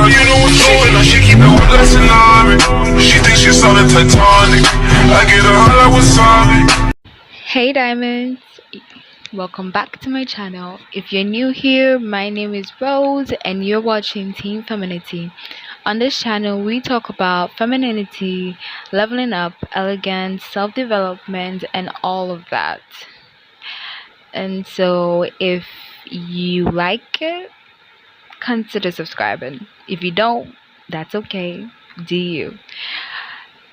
girl, you know what's going on. She keep it with lesson on me. She thinks she's solid Titanic. I get her hot like wasabi. Hey diamonds, welcome back to my channel. If you're new here, my name is Rose and you're watching Team Femininity. On this channel we talk about femininity, leveling up, elegance, self-development, and all of that. And so if you like it, consider subscribing. If you don't, that's okay. Do you?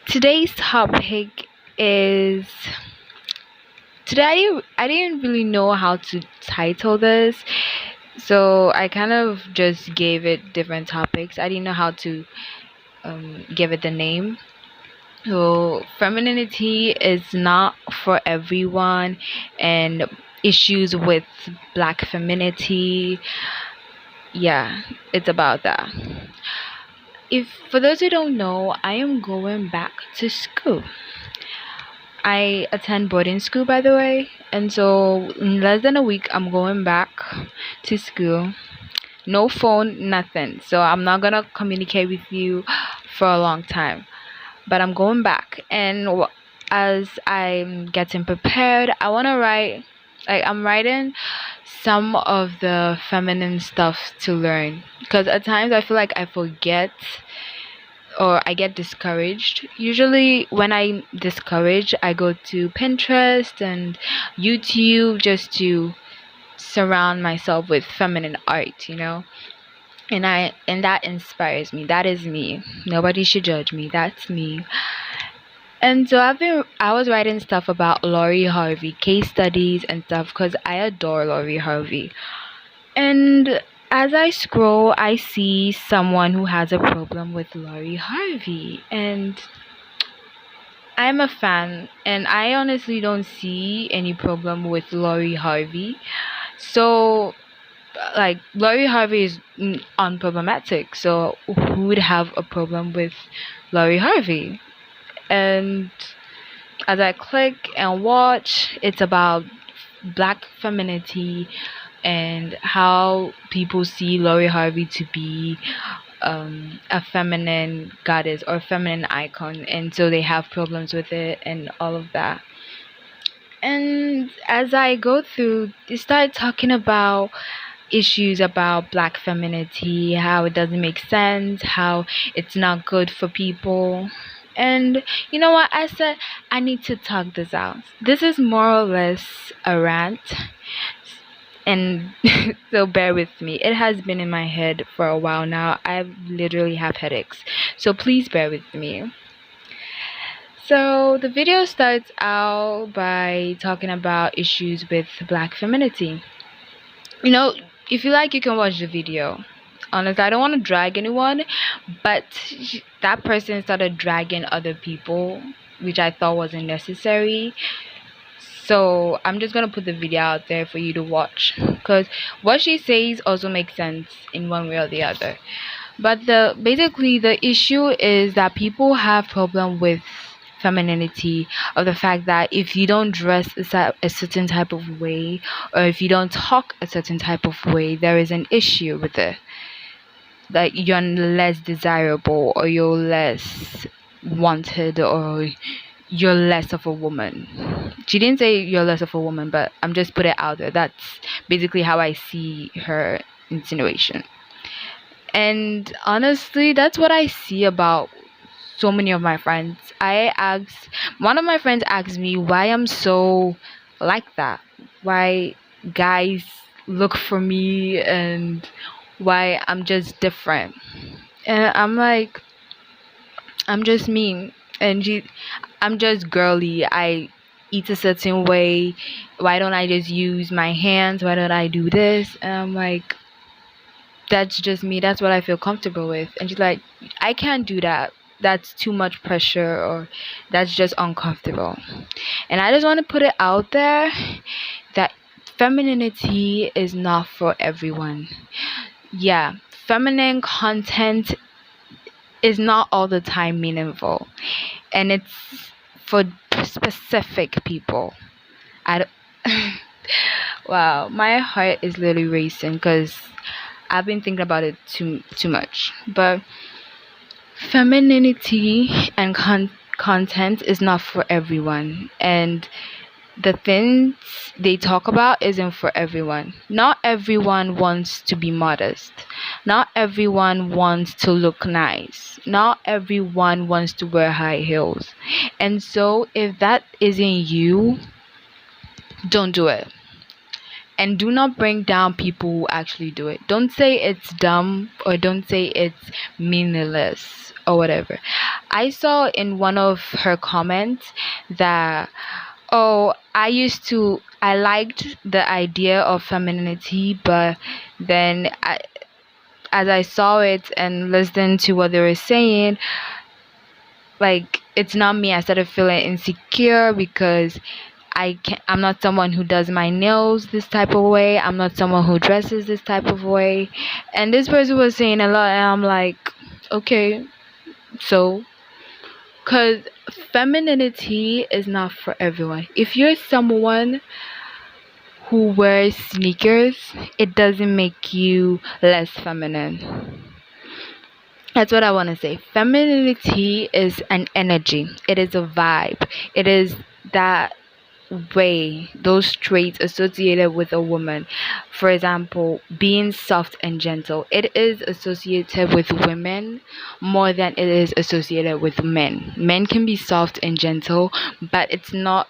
Today's topic is today I didn't really know how to title this, so I kind of just gave it different topics. I didn't know how to give it the name. So femininity is not for everyone, and issues with black femininity, yeah, it's about that. If for those who don't know, I am going back to school. I attend boarding school, by the way, and so in less than a week I'm going back to school. No phone, nothing, so I'm not gonna communicate with you for a long time, but I'm going back. And as I'm getting prepared, I want to write, like, I'm writing some of the feminine stuff to learn, because at times I feel like I forget or I get discouraged. Usually when I'm discouraged, I go to Pinterest and YouTube just to surround myself with feminine art, and that inspires me. That is me. Nobody should judge me. That's me. And so I was writing stuff about Lori Harvey, case studies and stuff, because I adore Lori Harvey. And as I scroll, I see someone who has a problem with Lori Harvey, and I'm a fan, and I honestly don't see any problem with Lori Harvey. So, like, Lori Harvey is unproblematic, so who would have a problem with Lori Harvey? And as I click and watch, it's about black femininity and how people see Lori Harvey to be a feminine goddess or feminine icon, and so they have problems with it and all of that. And as I go through, they start talking about issues about black femininity, how it doesn't make sense, how it's not good for people. And you know what? I said I need to talk this out. This is more or less a rant, and so bear with me. It has been in my head for a while now. I literally have headaches, so please bear with me. So the video starts out by talking about issues with black femininity. If you like, you can watch the video. Honestly, I don't want to drag anyone, but that person started dragging other people, which I thought wasn't necessary. So I'm just gonna put the video out there for you to watch, because what she says also makes sense in one way or the other. But basically the issue is that people have problem with femininity, of the fact that if you don't dress a certain type of way, or if you don't talk a certain type of way, there is an issue with it. Like, you're less desirable, or you're less wanted, or you're less of a woman. She didn't say you're less of a woman, but I'm just putting it out there. That's basically how I see her insinuation. And honestly, that's what I see about so many of my friends. One of my friends asked me why I'm so like that, why guys look for me, and why I'm just different. And I'm like, I'm just mean, and I'm just girly. I eat a certain way. Why don't I just use my hands? Why don't I do this? And I'm like, that's just me. That's what I feel comfortable with. And she's like, I can't do that. That's too much pressure, or that's just uncomfortable. And I just want to put it out there that femininity is not for everyone. Yeah, feminine content is not all the time meaningful, and it's for specific people. I don't wow, my heart is literally racing, because I've been thinking about it too much. But femininity and content is not for everyone, and the things they talk about isn't for everyone. Not everyone wants to be modest. Not everyone wants to look nice. Not everyone wants to wear high heels. And so if that isn't you, don't do it. And do not bring down people who actually do it. Don't say it's dumb, or don't say it's meaningless or whatever. I saw in one of her comments that, oh, I liked the idea of femininity, but then as I saw it and listened to what they were saying, like, it's not me. I started feeling insecure because I'm not someone who does my nails this type of way. I'm not someone who dresses this type of way. And this person was saying a lot, and I'm like, okay, so, because femininity is not for everyone. If you're someone who wears sneakers, it doesn't make you less feminine. That's what I want to say. Femininity is an energy. It is a vibe. It is that way, those traits associated with a woman. For example, being soft and gentle. It is associated with women more than it is associated with men. Men can be soft and gentle, but it's not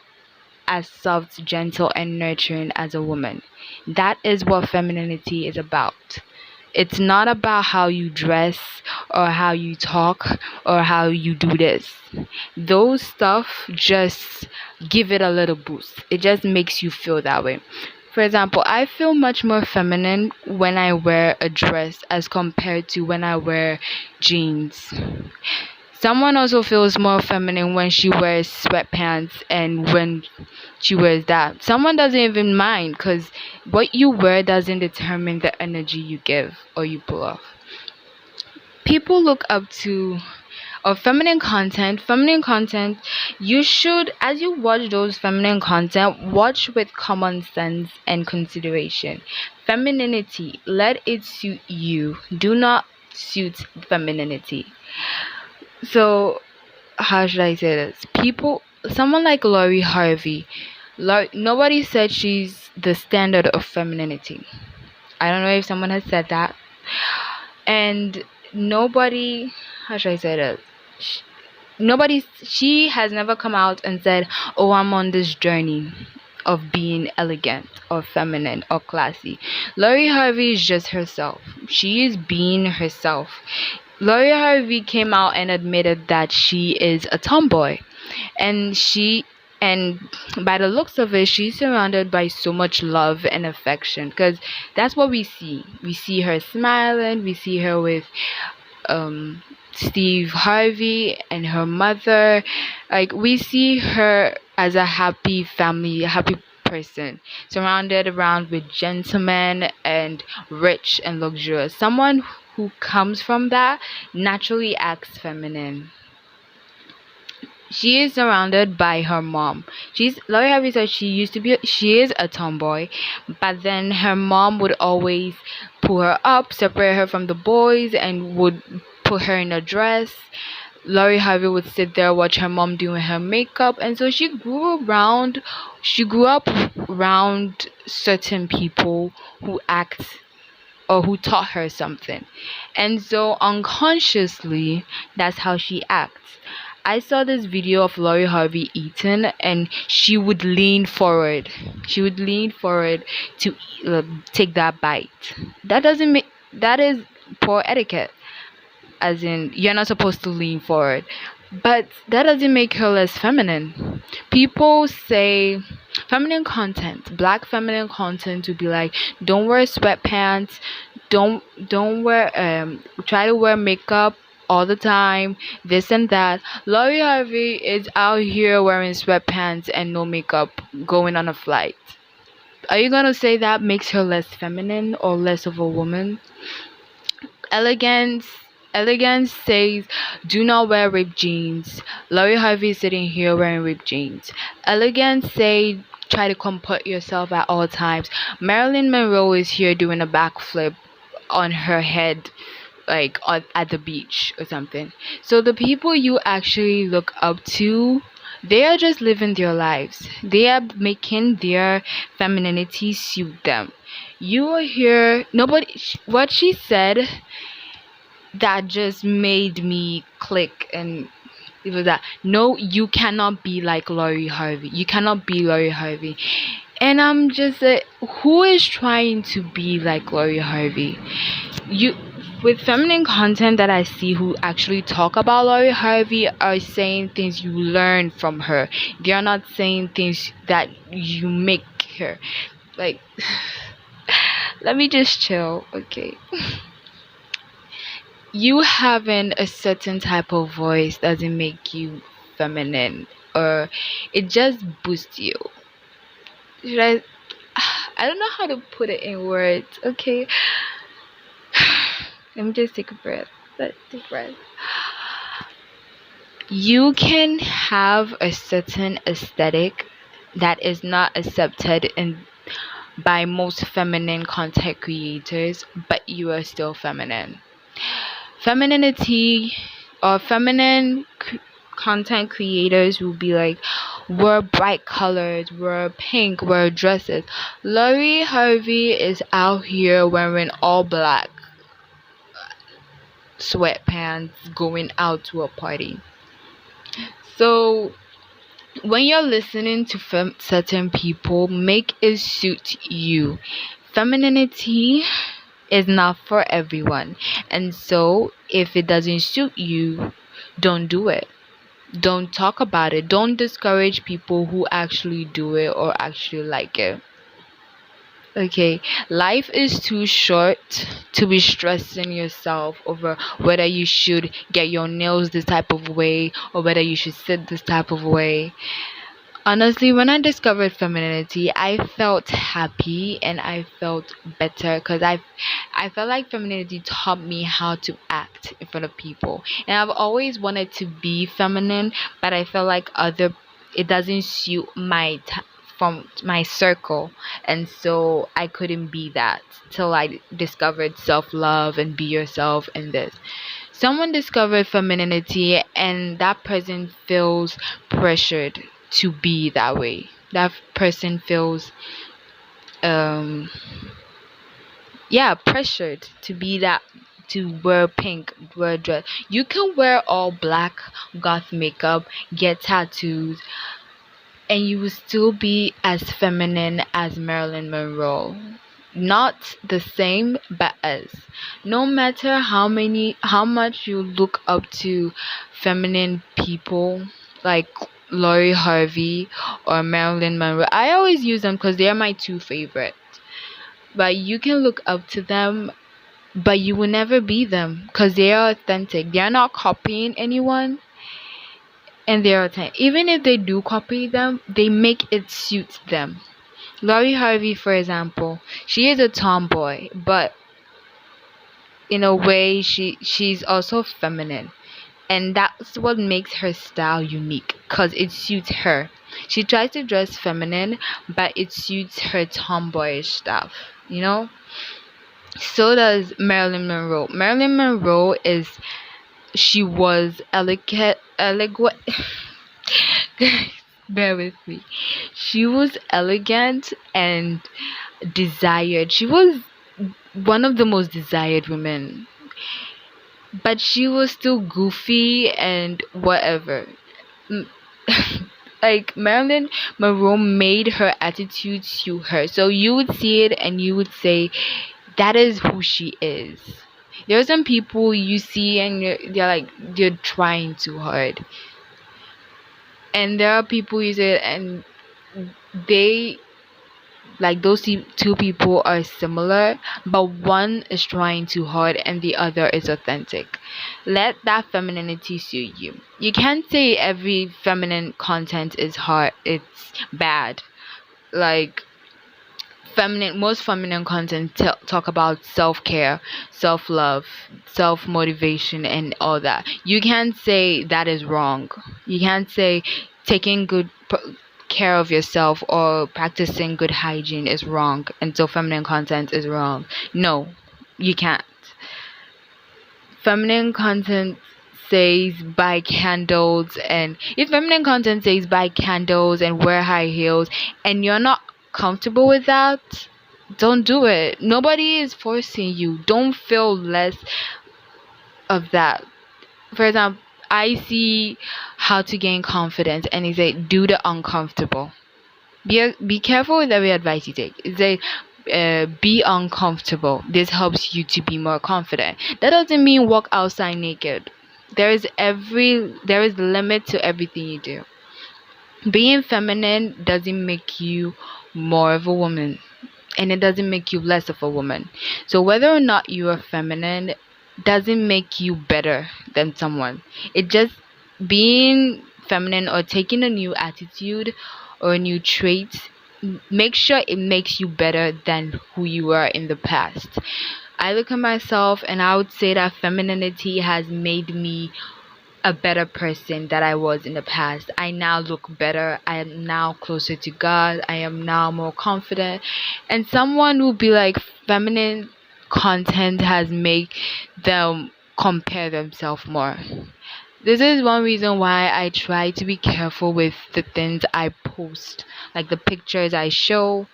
as soft, gentle, and nurturing as a woman. That is what femininity is about. It's not about how you dress or how you talk or how you do this. Those stuff just give it a little boost. It just makes you feel that way. For example, I feel much more feminine when I wear a dress as compared to when I wear jeans. Someone also feels more feminine when she wears sweatpants and when she wears that. Someone doesn't even mind, because what you wear doesn't determine the energy you give or you pull off. People look up to feminine content. You should, as you watch those feminine content, watch with common sense and consideration. Femininity, let it suit you. Do not suit femininity. So, how should I say this? Someone like Lori Harvey, nobody said she's the standard of femininity. I don't know if someone has said that. And nobody, how should I say this? She has never come out and said, oh, I'm on this journey of being elegant or feminine or classy. Lori Harvey is just herself. She is being herself. Lori Harvey came out and admitted that she is a tomboy, and by the looks of it, she's surrounded by so much love and affection, because that's what we see. We see her smiling. We see her with Steve Harvey and her mother. Like, we see her as a happy family, a happy person, surrounded around with gentlemen and rich and luxurious. Someone who comes from that naturally acts feminine. She is surrounded by her mom. Lori Harvey said she is a tomboy, but then her mom would always pull her up, separate her from the boys, and would put her in a dress. Lori Harvey would sit there, watch her mom doing her makeup, and so she grew up around certain people who act or who taught her something. And so unconsciously, that's how she acts. I saw this video of Lori Harvey eating, and she would lean forward. She would lean forward to take that bite. That is poor etiquette. As in, you're not supposed to lean forward. But that doesn't make her less feminine. People say feminine content, black feminine content, to be like, don't wear sweatpants, don't wear try to wear makeup all the time, this and that. Lori Harvey is out here wearing sweatpants and no makeup, going on a flight. Are you gonna say that makes her less feminine or less of a woman? Elegance says, do not wear ripped jeans. Lori Harvey is sitting here wearing ripped jeans. Elegance say, try to comport yourself at all times. Marilyn Monroe is here doing a backflip on her head, like at the beach or something. So the people you actually look up to, they are just living their lives. They are making their femininity suit them. You are here. Nobody. What she said that just made me click, and it was that no, you cannot be like Lori Harvey. You cannot be Lori Harvey. And I'm just like, who is trying to be like Lori Harvey? You, with feminine content that I see who actually talk about Lori Harvey are saying things you learn from her. They are not saying things that you make her. Like, let me just chill, okay? You having a certain type of voice doesn't make you feminine, or it just boosts you. Should I don't know how to put it in words, okay? Let me just take a breath. Let's take a breath. You can have a certain aesthetic that is not accepted in by most feminine content creators, but you are still feminine. Femininity or content creators will be like, wear bright colors, wear pink, wear dresses. Lori Harvey is out here wearing all black sweatpants going out to a party. So when you're listening to certain people, make it suit you. Femininity is not for everyone, and so if it doesn't suit you, don't do it. Don't talk about it. Don't discourage people who actually do it or actually like it. Okay, life is too short to be stressing yourself over whether you should get your nails this type of way or whether you should sit this type of way. Honestly, when I discovered femininity, I felt happy and I felt better because I felt like femininity taught me how to act in front of people. And I've always wanted to be feminine, but I felt like it doesn't suit from my circle, and so I couldn't be that till I discovered self-love and be yourself and this. Someone discovered femininity and that person feels pressured to be that way. That person feels pressured to be that, to wear pink, wear dress. You can wear all black goth makeup, get tattoos, and you will still be as feminine as Marilyn Monroe. Not the same, but as. No matter how much you look up to feminine people like Lori Harvey or Marilyn Monroe, I always use them because they are my two favorites. But you can look up to them, but you will never be them because they are authentic. They are not copying anyone, and they're authentic. Even if they do copy them, they make it suit them. Lori Harvey, for example, she is a tomboy, but in a way, she's also feminine, and that's what makes her style unique, cause it suits her. She tries to dress feminine, but it suits her tomboyish stuff, you know. So does Marilyn Monroe. Marilyn Monroe she was elegant. Bear with me. She was elegant and desired. She was one of the most desired women, but she was still goofy and whatever. Mm, like Marilyn Monroe made her attitude suit her, so you would see it and you would say that is who she is. There are some people you see and they're like, they're trying too hard, and there are people you say and they, like, those two people are similar, but one is trying too hard and the other is authentic. Let that femininity suit you. You can't say every feminine content is hard, it's bad. Like, most feminine content talk about self-care, self-love, self-motivation and all that. You can't say that is wrong. You can't say taking good care of yourself or practicing good hygiene is wrong, and so feminine content is wrong. No, You can't. Feminine content says buy candles, and if feminine content says buy candles and wear high heels and you're not comfortable with that, don't do it. Nobody is forcing you. Don't feel less of that. For example, I see how to gain confidence and it say do the uncomfortable. Be careful with every advice you take. It's like be uncomfortable. This helps you to be more confident. That doesn't mean walk outside naked. There is limit to everything you do. Being feminine doesn't make you more of a woman, and it doesn't make you less of a woman. So whether or not you are feminine doesn't make you better than someone. It just being feminine or taking a new attitude or a new trait, make sure it makes you better than who you were in the past. I look at myself and I would say that femininity has made me a better person that I was in the past. I now look better. I am now closer to God. I am now more confident. And someone will be like, feminine content has made them compare themselves more. This is one reason why I try to be careful with the things I post, like the pictures I show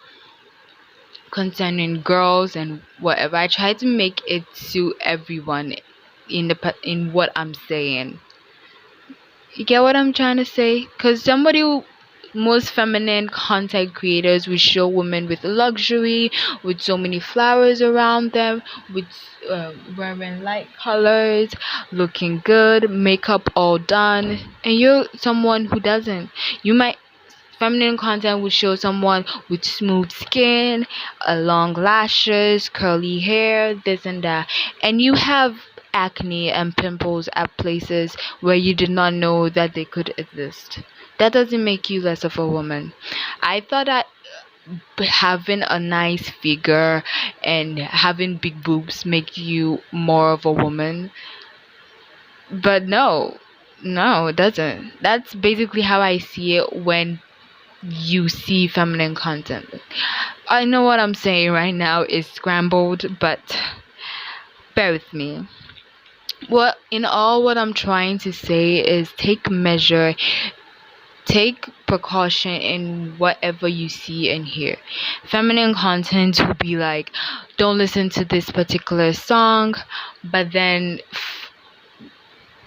concerning girls and whatever. I try to make it suit everyone in what I'm saying. You get what I'm trying to say? Because most feminine content creators will show women with luxury, with so many flowers around them, with wearing light colors, looking good, makeup all done, and you're someone who doesn't. You might Feminine content will show someone with smooth skin, long lashes, curly hair, this and that. And you have acne and pimples at places where you did not know that they could exist. That doesn't make you less of a woman. I thought that having a nice figure and having big boobs make you more of a woman. But no, it doesn't. That's basically how I see it when you see feminine content. I know what I'm saying right now is scrambled, but bear with me. What I'm trying to say is take precaution in whatever you see and hear. Feminine content will be like, don't listen to this particular song, but then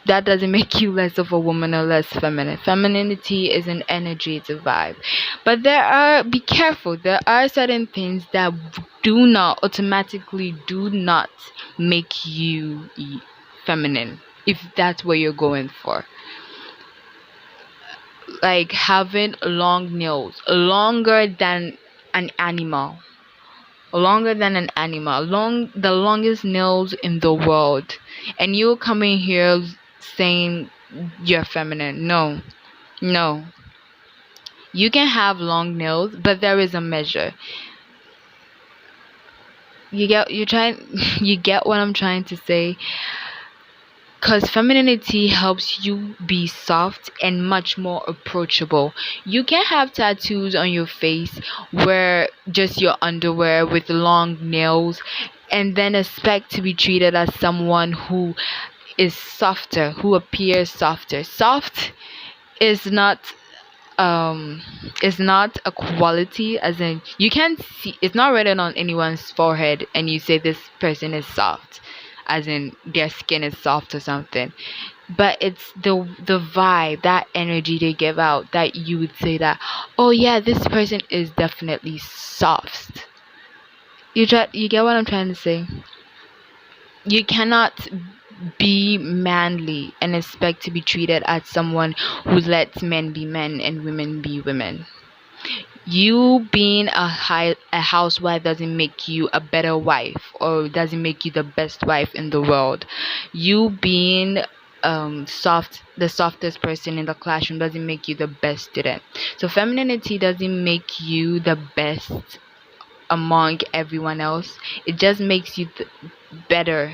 that doesn't make you less of a woman or less feminine. Femininity is an energy, it's a vibe. But be careful, there are certain things that do not make you feminine, if that's what you're going for. Like having long nails, an animal. Longer than an animal, the longest nails in the world, and you coming here saying you're feminine. No, you can have long nails, but there is a measure. You get what I'm trying to say? Because femininity helps you be soft and much more approachable. You can have tattoos on your face, wear just your underwear with long nails, and then expect to be treated as someone who is softer, who appears softer. Soft is not a quality, as in you can't see, it's not written on anyone's forehead and you say this person is soft, as in their skin is soft or something, but it's the vibe, that energy they give out, that you would say that, oh yeah, this person is definitely soft. You get what I'm trying to say? You cannot be manly and expect to be treated as someone who lets men be men and women be women. You being a housewife doesn't make you a better wife, or doesn't make you the best wife in the world. You being the softest person in the classroom doesn't make you the best student. So femininity doesn't make you the best among everyone else. It just makes you better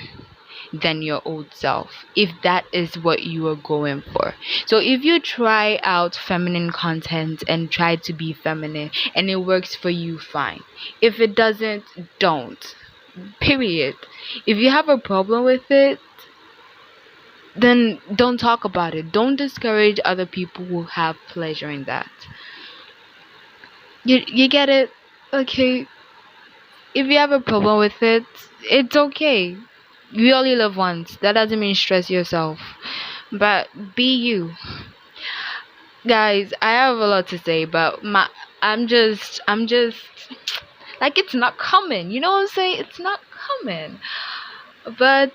than your old self, if that is what you are going for. So if you try out feminine content and try to be feminine and it works for you, fine. If it doesn't, don't. Period. If you have a problem with it, then don't talk about it. Don't discourage other people who have pleasure in that. You get it? Okay. If you have a problem with it, it's okay. We only live once. That doesn't mean stress yourself. But be you. Guys, I have a lot to say, but I'm just like, it's not coming. You know what I'm saying? It's not coming. But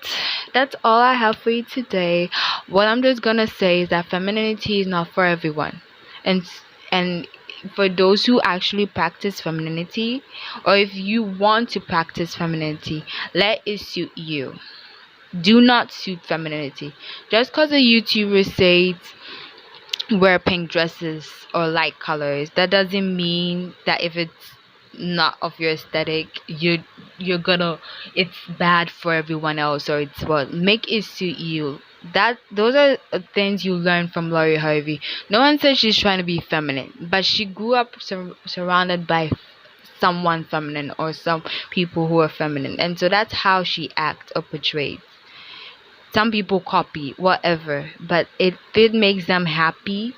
that's all I have for you today. What I'm just gonna say is that femininity is not for everyone, and and for those who actually practice femininity, or if you want to practice femininity, let it suit you. Do not suit femininity. Just because a YouTuber says wear pink dresses or light colors, that doesn't mean that if it's not of your aesthetic, you're gonna it's bad for everyone else, or it's what make it suit you. That those are things you learn from Lori Harvey. No one says she's trying to be feminine, but she grew up surrounded by someone feminine, or some people who are feminine, and so that's how she acts or portrays. Some people copy whatever, but if it makes them happy,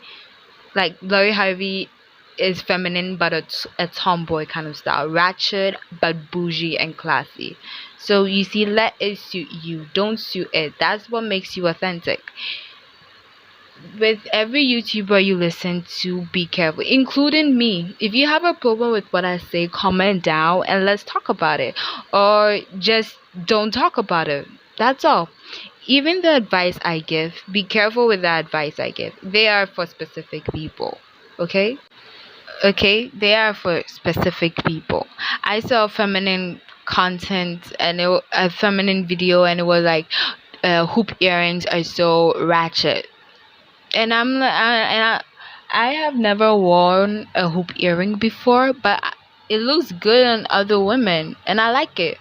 like Lori Harvey is feminine, but a tomboy kind of style, ratchet but bougie and classy. So you see, let it suit you, don't suit it. That's what makes you authentic. With every YouTuber you listen to, be careful, including me. If you have a problem with what I say, comment down and let's talk about it, or just don't talk about it. That's all. Even the advice I give, be careful with the advice I give. They are for specific people. Okay? Okay? They are for specific people. I saw feminine content, and a feminine video, and it was like, hoop earrings are so ratchet. And I have never worn a hoop earring before, but it looks good on other women, and I like it.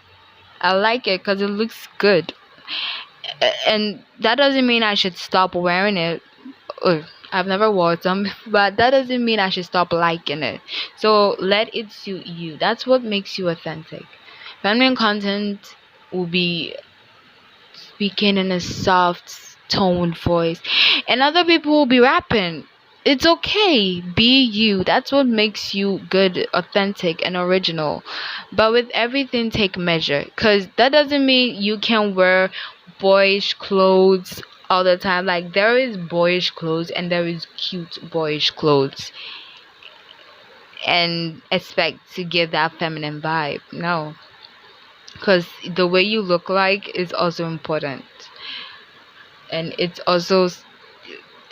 I like it because it looks good. And that doesn't mean I should stop wearing it. Ugh, I've never worn some, but that doesn't mean I should stop liking it. So let it suit you. That's what makes you authentic. Feminine content will be speaking in a soft toned voice, and other people will be rapping. It's okay. Be you. That's what makes you good, authentic, and original. But with everything, take measure. Because that doesn't mean you can wear boyish clothes all the time. Like, there is boyish clothes and there is cute boyish clothes. And expect to give that feminine vibe. No. Because the way you look like is also important. And it's also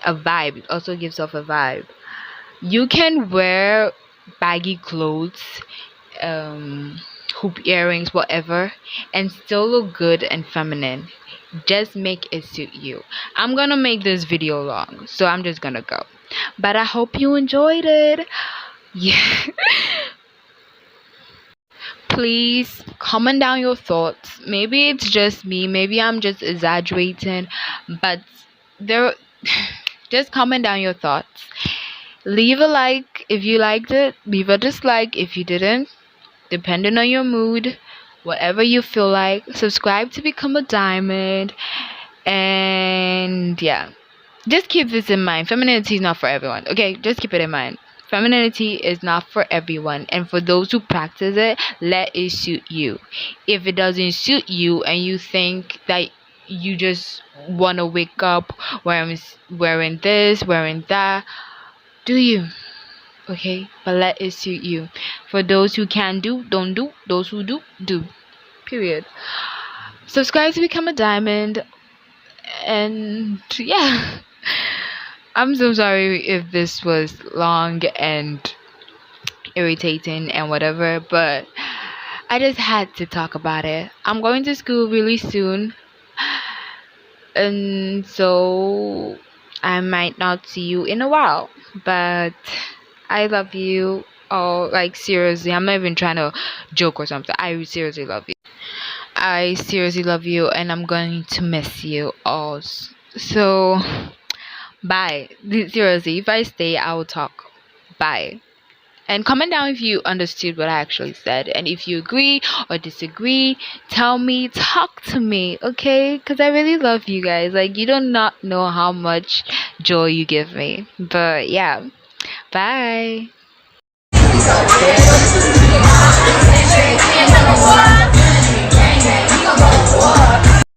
a vibe. It also gives off a vibe. You can wear baggy clothes, hoop earrings, whatever, and still look good and feminine. Just make it suit you. I'm gonna make this video long, so I'm just gonna go. But I hope you enjoyed it. Yeah. Please comment down your thoughts. Maybe it's just me, maybe I'm just exaggerating, but there just comment down your thoughts. Leave a like if you liked it, leave a dislike if you didn't, depending on your mood, whatever you feel like. Subscribe to become a diamond, and yeah, just keep this in mind. Femininity is not for everyone. Okay, just keep it in mind. Femininity is not for everyone, and for those who practice it, let it suit you. If it doesn't suit you and you think that you just want to wake up wearing this, wearing that, do you? Okay, but let it suit you. For those who can do, don't do. Those who do, do. Period. Subscribe to become a diamond, and yeah. I'm so sorry if this was long and irritating and whatever, but I just had to talk about it. I'm going to school really soon, and so I might not see you in a while, but I love you. Oh, like, seriously, I'm not even trying to joke or something. I seriously love you. I seriously love you, and I'm going to miss you all. So, bye. Seriously, if I stay, I will talk. Bye. And comment down if you understood what I actually said. And if you agree or disagree, tell me, talk to me, okay? Because I really love you guys. Like, you do not know how much joy you give me. But yeah, bye.